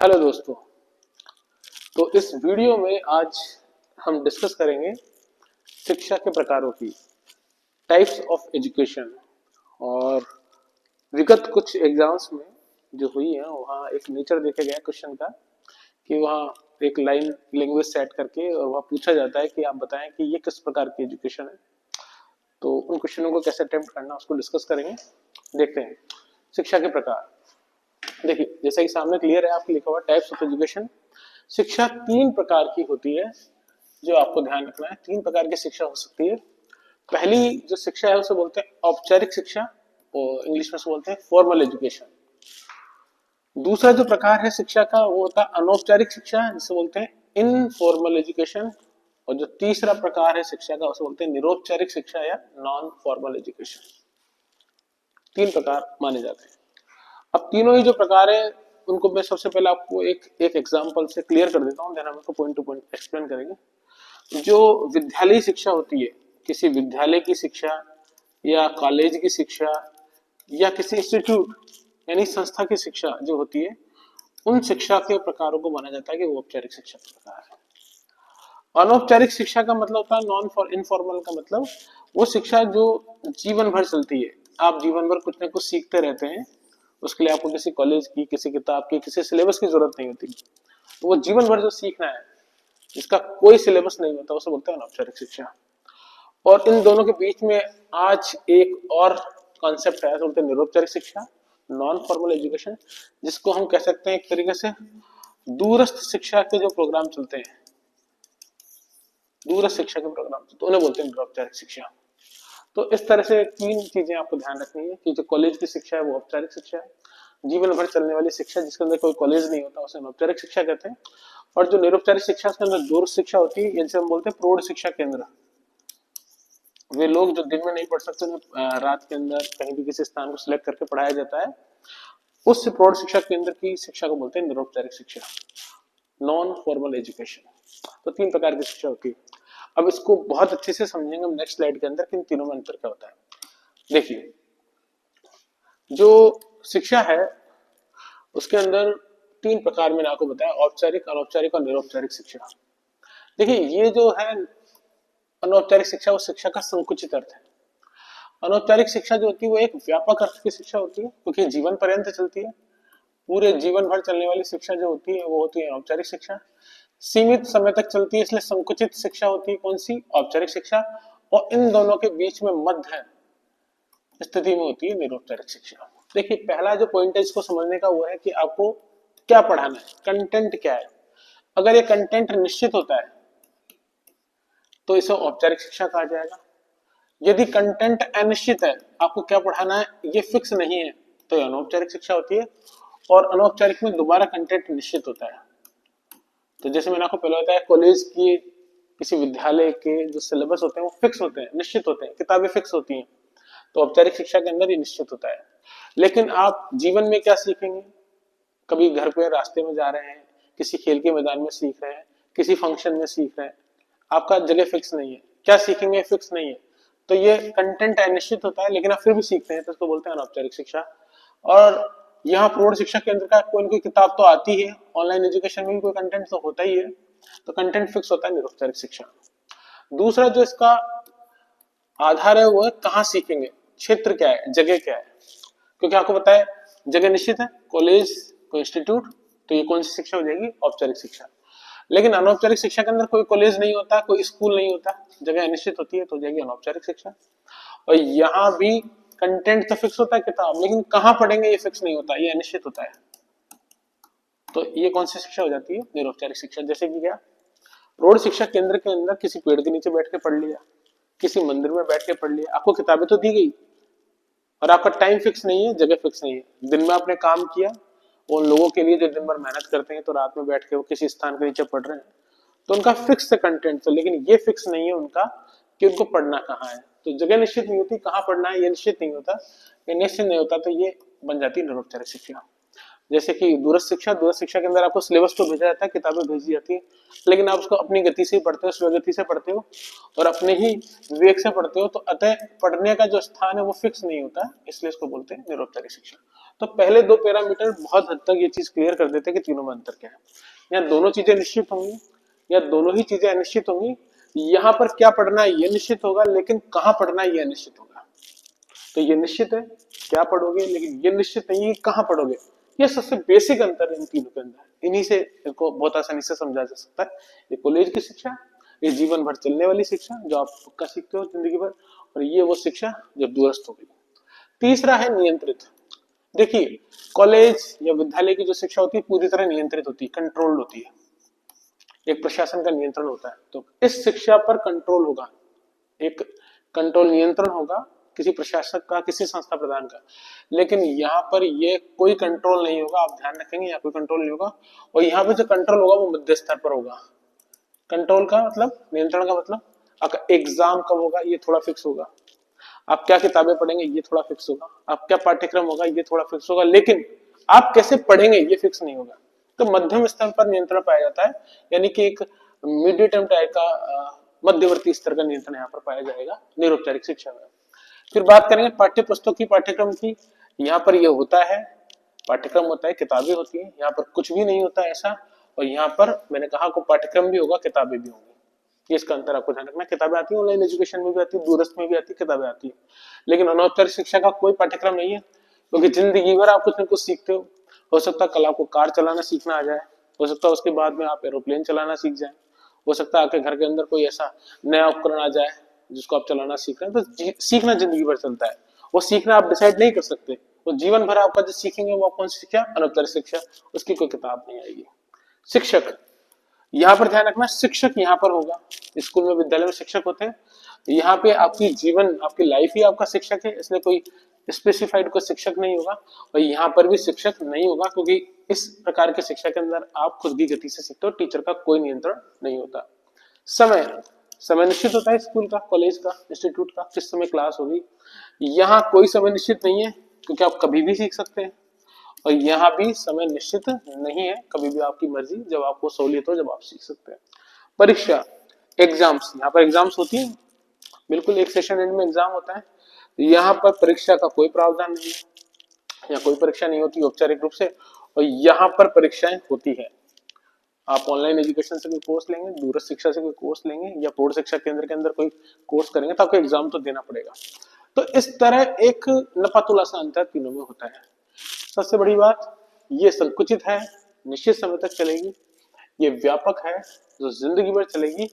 Hello दोस्तों। तो इस वीडियो में आज हम डिस्कस करेंगे शिक्षा के प्रकारों की, टाइप्स ऑफ एजुकेशन। और विगत कुछ एग्जाम्स में जो हुई है वहाँ एक नेचर देखा गया क्वेश्चन का कि वहाँ एक लाइन लैंग्वेज सेट करके और वहाँ पूछा जाता है कि आप बताएं कि ये किस प्रकार की एजुकेशन है। तो उन क्वेश्चनों को कैसे अटेम्प्ट करना उसको डिस्कस करेंगे। देखते हैं शिक्षा के प्रकार। देखिए जैसा कि सामने क्लियर है आपको लिखा हुआ टाइप्स ऑफ एजुकेशन। शिक्षा तीन प्रकार की होती है जो आपको ध्यान रखना है। तीन प्रकार की शिक्षा हो सकती है। पहली जो शिक्षा है उसे बोलते हैं औपचारिक शिक्षा और इंग्लिश में उसे बोलते हैं फॉर्मल एजुकेशन। दूसरा जो प्रकार है शिक्षा का वो होता है अनौपचारिक शिक्षा जिसे बोलते हैं इनफॉर्मल एजुकेशन। और जो तीसरा प्रकार है शिक्षा का उसे बोलते हैं निरौपचारिक शिक्षा या नॉन फॉर्मल एजुकेशन। तीन प्रकार माने जाते हैं। अब तीनों ही जो प्रकार है उनको मैं सबसे पहले आपको एक एक एग्जांपल से क्लियर कर देता हूं, देन हम इसको पॉइंट टू पॉइंट एक्सप्लेन करेंगे। जो विद्यालय शिक्षा होती है, किसी विद्यालय की शिक्षा या कॉलेज की शिक्षा या किसी इंस्टीट्यूट यानी संस्था की शिक्षा जो होती है, उन शिक्षा के प्रकारों को माना जाता है कि वो औपचारिक शिक्षा का प्रकार है। अनौपचारिक शिक्षा का मतलब होता है नॉन फॉर इनफॉर्मल का मतलब वो शिक्षा जो जीवन भर चलती है। आप जीवन भर कुछ ना कुछ सीखते रहते हैं, उसके लिए आपको किसी कॉलेज की, किसी किताब की, किसी सिलेबस की जरूरत नहीं होती। तो वो जीवन भर जो सीखना है जिसका कोई सिलेबस नहीं होता उसे बोलते हैं अनौपचारिक शिक्षा। और इन दोनों के बीच में आज एक और कॉन्सेप्ट है, बोलते हैं निरौपचारिक शिक्षा, नॉन फॉर्मल एजुकेशन, जिसको हम कह सकते हैं एक तरीके से दूरस्थ शिक्षा के जो प्रोग्राम चलते हैं, दूरस्थ शिक्षा के प्रोग्राम तो उन्हें बोलते हैं निरौपचारिक शिक्षा। तो इस तरह से तीन चीजें आपको ध्यान रखनी है कि जो कॉलेज की शिक्षा है वो औपचारिक शिक्षा है, जीवन भर चलने वाली शिक्षा जिसके अंदर कोई कॉलेज नहीं होता उसे अनौपचारिक शिक्षा कहते हैं, और जो निरौपचारिक शिक्षा उसके अंदर दूर शिक्षा होती है जिसे हम बोलते हैं प्रौढ़ शिक्षा केंद्र। वे लोग जो दिन में नहीं पढ़ सकते उन्हें रात के अंदर कहीं भी किसी स्थान को सिलेक्ट करके पढ़ाया जाता है, उस प्रौढ़ शिक्षा केंद्र की शिक्षा को बोलते हैं निरौपचारिक शिक्षा, नॉन फॉर्मल एजुकेशन। तो तीन प्रकार की शिक्षा होती है। अब इसको बहुत अच्छे से समझेंगे हम नेक्स्ट स्लाइड के अंदर कि इन तीनों में अंतर क्या होता है। देखिए जो शिक्षा है उसके अंदर तीन प्रकार मैंने आपको बताया, औपचारिक, अनौपचारिक और निरौपचारिक शिक्षा। देखिए ये जो है अनौपचारिक शिक्षा वो शिक्षा का संकुचित अर्थ है। अनौपचारिक शिक्षा जो होती है वो एक व्यापक अर्थ की शिक्षा होती है क्योंकि जीवन पर्यंत चलती है। पूरे जीवन भर चलने वाली शिक्षा जो होती है वो होती है अनौपचारिक शिक्षा। सीमित समय तक चलती है इसलिए संकुचित शिक्षा होती है कौन सी, औपचारिक शिक्षा। और इन दोनों के बीच में मध्य स्थिति में होती है निरौपचारिक शिक्षा। देखिए पहला जो पॉइंट है इसको समझने का वो है कि आपको क्या पढ़ाना है, कंटेंट क्या है। अगर ये कंटेंट निश्चित होता है तो इसे औपचारिक शिक्षा कहा जाएगा। यदि कंटेंट अनिश्चित है, आपको क्या पढ़ाना है ये फिक्स नहीं है, तो ये अनौपचारिक शिक्षा होती है। और अनौपचारिक में दोबारा कंटेंट निश्चित होता है। तो जैसे मैंने आपको पहले बताया कॉलेज की किसी विद्यालय के जो सिलेबस होते हैं वो फिक्स होते हैं, निश्चित होते हैं, किताबें फिक्स होती हैं। तो औपचारिक शिक्षा के अंदर ये निश्चित होता है। लेकिन आप जीवन में क्या सीखेंगे, कभी घर पे रास्ते में जा रहे हैं, किसी खेल के मैदान में सीख रहे हैं, किसी फंक्शन में सीख रहे हैं, आपका जगह फिक्स नहीं है, क्या सीखेंगे फिक्स नहीं है, तो ये कंटेंट अनिश्चित होता है लेकिन आप फिर भी सीखते हैं, तो इसको बोलते हैं अनौपचारिक शिक्षा। और यहाँ प्रौढ़ शिक्षा केंद्र का कोई ना कोई किताब तो आती है, ऑनलाइन एजुकेशन में भी कोई कंटेंट तो होता ही है, तो कंटेंट फिक्स होता है निरौपचारिक शिक्षा। दूसरा जो इसका आधार है वो है कहाँ सीखेंगे, क्षेत्र क्या है, जगह क्या है। क्योंकि आपको पता है जगह निश्चित है, कॉलेज, कोई इंस्टीट्यूट, तो ये कौन सी शिक्षा हो जाएगी, औपचारिक शिक्षा। लेकिन अनौपचारिक शिक्षा के अंदर कोई कॉलेज नहीं होता, कोई स्कूल नहीं होता, जगह अनिश्चित होती है, तो हो जाएगी अनौपचारिक शिक्षा। और यहाँ भी कंटेंट तो फिक्स होता है किताब, लेकिन कहाँ पढ़ेंगे ये फिक्स नहीं होता, ये अनिश्चित होता है, तो ये कौन सी शिक्षा हो जाती है, निरौपचारिक शिक्षा। जैसे कि क्या, प्रौढ़ शिक्षा केंद्र के अंदर किसी पेड़ के नीचे बैठ के पढ़ लिया, किसी मंदिर में बैठ के पढ़ लिया, आपको किताबें तो दी गई और आपका टाइम फिक्स नहीं है, जगह फिक्स नहीं है, दिन में आपने काम किया। उन लोगों के लिए जो दिन भर मेहनत करते हैं तो रात में बैठ के वो किसी स्थान के नीचे पढ़ रहे हैं, तो उनका फिक्स कंटेंट तो, लेकिन ये फिक्स नहीं है उनका कि उनको पढ़ना कहाँ है। तो जगह निश्चित नहीं होती, कहाँ पढ़ना है ये निश्चित नहीं होता, ये निश्चित नहीं होता, तो ये बन जाती है निरौपचारिक शिक्षा। जैसे कि दूरस्थ शिक्षा, दूरस्थ शिक्षा के अंदर आपको सिलेबस तो भेजा जाता है, किताबें भेजी जाती है, लेकिन आप उसको अपनी गति से ही पढ़ते हो, स्वगति से पढ़ते हो और अपने ही विवेक से पढ़ते हो, तो अतः पढ़ने का जो स्थान है वो फिक्स नहीं होता, इसलिए इसको बोलते हैं निरौपचारिक शिक्षा। तो पहले दो पैरामीटर बहुत हद तक ये चीज क्लियर कर देते हैं कि तीनों में अंतर क्या है। या दोनों चीजें निश्चित होंगी या दोनों ही चीजें अनिश्चित होंगी। यहाँ पर क्या पढ़ना है ये निश्चित होगा, लेकिन कहाँ पढ़ना है ये अनिश्चित होगा। तो ये निश्चित है क्या पढ़ोगे, लेकिन ये निश्चित नहीं है कहाँ पढ़ोगे। ये सबसे बेसिक अंतर है इन तीनों के अंदर। इन्हीं से इनको बहुत आसानी से समझा जा सकता है। ये कॉलेज की शिक्षा, ये जीवन भर चलने वाली शिक्षा जो आप पक्का सीखते हो जिंदगी भर, और ये वो शिक्षा जो दूरस्थ हो गई। तीसरा है नियंत्रित। देखिए कॉलेज या विद्यालय की जो शिक्षा होती है पूरी तरह नियंत्रित होती है, कंट्रोल्ड होती है। एक प्रशासन का नियंत्रण होता है। तो इस शिक्षा पर कंट्रोल होगा, एक कंट्रोल नियंत्रण होगा किसी प्रशासक का, किसी संस्था प्रधान का। लेकिन यहाँ पर ये कोई कंट्रोल नहीं होगा, आप ध्यान रखेंगे यहाँ कोई कंट्रोल नहीं होगा। और यहाँ पे जो कंट्रोल होगा वो मध्य स्तर पर होगा। कंट्रोल का मतलब, नियंत्रण का मतलब, आपका एग्जाम कब होगा ये थोड़ा फिक्स होगा, आप क्या किताबें पढ़ेंगे ये थोड़ा फिक्स होगा, आप क्या पाठ्यक्रम होगा ये थोड़ा फिक्स होगा, लेकिन आप कैसे पढ़ेंगे ये फिक्स नहीं होगा। तो मध्यम स्तर पर नियंत्रण पाया जाता है, यानी कि एक मीडियम टाइप का मध्यवर्ती स्तर का नियंत्रण यहाँ पर पाया जाएगा निरौपचारिक शिक्षा में। फिर बात करेंगे पाठ्य पुस्तक की, पाठ्यक्रम की। यहाँ पर यह होता है पाठ्यक्रम होता है, किताबें होती है, यहाँ पर कुछ भी नहीं होता ऐसा। और यहाँ पर मैंने कहा को पाठ्यक्रम भी होगा, किताबें भी होंगी। ये इसका अंतर आपको ध्यान रखना। किताबें आती है ऑनलाइन एजुकेशन में भी आती है, दूरस्थ में भी आती है, किताबें आती है। लेकिन अनौपचारिक शिक्षा का कोई पाठ्यक्रम नहीं है, क्योंकि जिंदगी भर आप कुछ न कुछ सीखते हो सकता है कल आपको कार चलाना सीखना आ जाए, हो सकता है उसके बाद में आप एरोप्लेन चलाना सीख जाए, हो सकता है आपके घर के अंदर कोई ऐसा नया उपकरण आ जाए जिसको आप चलाना सीख रहे हैं। तो सीखना जिंदगी भर चलता है, वो सीखना आप डिसाइड नहीं कर सकते। वो जीवन भर आपका जो सीखेंगे वो कौन सी शिक्षा, अनौपचारिक शिक्षा, उसकी कोई किताब नहीं आएगी। शिक्षक, यहाँ पर ध्यान रखना शिक्षक यहाँ पर होगा। स्कूल में विद्यालय में शिक्षक होते हैं, यहाँ पे आपकी जीवन आपकी लाइफ ही आपका शिक्षक है, इसलिए कोई स्पेसिफाइड कोई शिक्षक नहीं होगा। और यहाँ पर भी शिक्षक नहीं होगा, क्योंकि इस प्रकार के शिक्षा के अंदर आप खुद की गति से सीखते हो, टीचर का कोई नियंत्रण नहीं होता। समय, समय निश्चित होता है स्कूल का, कॉलेज का, इंस्टीट्यूट का, किस समय क्लास होगी। यहाँ कोई समय निश्चित नहीं है, क्योंकि आप कभी भी सीख सकते हैं। और यहाँ भी समय निश्चित नहीं है, कभी भी आपकी मर्जी, जब आपको सहूलियत हो जब आप सीख सकते हैं। परीक्षा, एग्जाम्स, यहाँ पर एग्जाम्स होती है, बिल्कुल एक सेशन एंड में एग्जाम होता है। यहाँ पर परीक्षा का कोई प्रावधान नहीं है, या कोई परीक्षा नहीं होती औपचारिक रूप से। और यहाँ पर परीक्षाएं होती है। आप ऑनलाइन एजुकेशन से कोई कोर्स लेंगे, दूरस्थ शिक्षा से कोई कोर्स लेंगे, या प्रौढ़ शिक्षा केंद्र के अंदर कोई कोर्स करेंगे, तो आपको एग्जाम तो देना पड़ेगा। तो इस तरह एक नपातुला सा अंतर तीनों में होता है। सबसे बड़ी बात, ये संकुचित है, निश्चित समय तक चलेगी, ये व्यापक है जो जिंदगी भर चलेगी।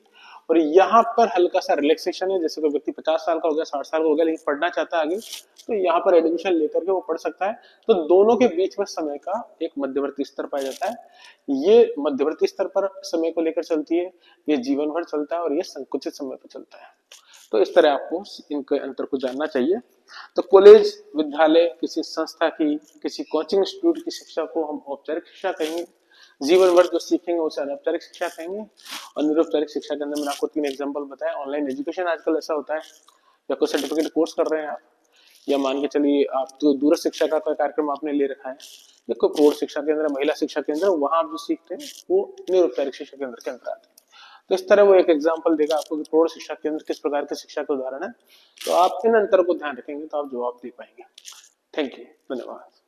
और यहाँ पर हल्का सा रिलैक्सेशन है, जैसे कोई व्यक्ति 50 साल का हो गया, 60 साल का हो गया, लेकिन पढ़ना चाहता है आगे, तो यहाँ पर एडमिशन लेकर के वो पढ़ सकता है। तो दोनों के बीच में समय का एक मध्यवर्ती स्तर पाया जाता है। ये मध्यवर्ती स्तर पर समय को लेकर चलती है, ये जीवन भर चलता है, और ये संकुचित समय पर चलता है। तो इस तरह आपको इनके अंतर को जानना चाहिए। तो कॉलेज, विद्यालय, किसी संस्था की, किसी कोचिंग इंस्टीट्यूट की शिक्षा को हम औपचारिक शिक्षा कहेंगे। जीवन भर जो सीखेंगे उसे अनौपचारिक शिक्षा कहेंगे। और निरौपचारिक शिक्षा के अंदर मैंने आपको 3 एग्जांपल बताए। ऑनलाइन एजुकेशन आजकल ऐसा होता है, या कोई सर्टिफिकेट कोर्स कर रहे हैं आप, या मान के चलिए आप तो दूर शिक्षा का कोई कार्यक्रम आपने ले रखा है, या कोई प्रौढ़ शिक्षा केंद्र, महिला शिक्षा केंद्र, वहां आप जो सीखते हैं वो निरौपचारिक शिक्षा केंद्र के अंदर आते हैं। तो इस तरह वो एक एग्जाम्पल देगा आपको कि प्रौढ़ शिक्षा केंद्र किस प्रकार के शिक्षा के उदाहरण है। तो आप इन अंतर को ध्यान रखेंगे तो आप जवाब दे पाएंगे। थैंक यू, धन्यवाद।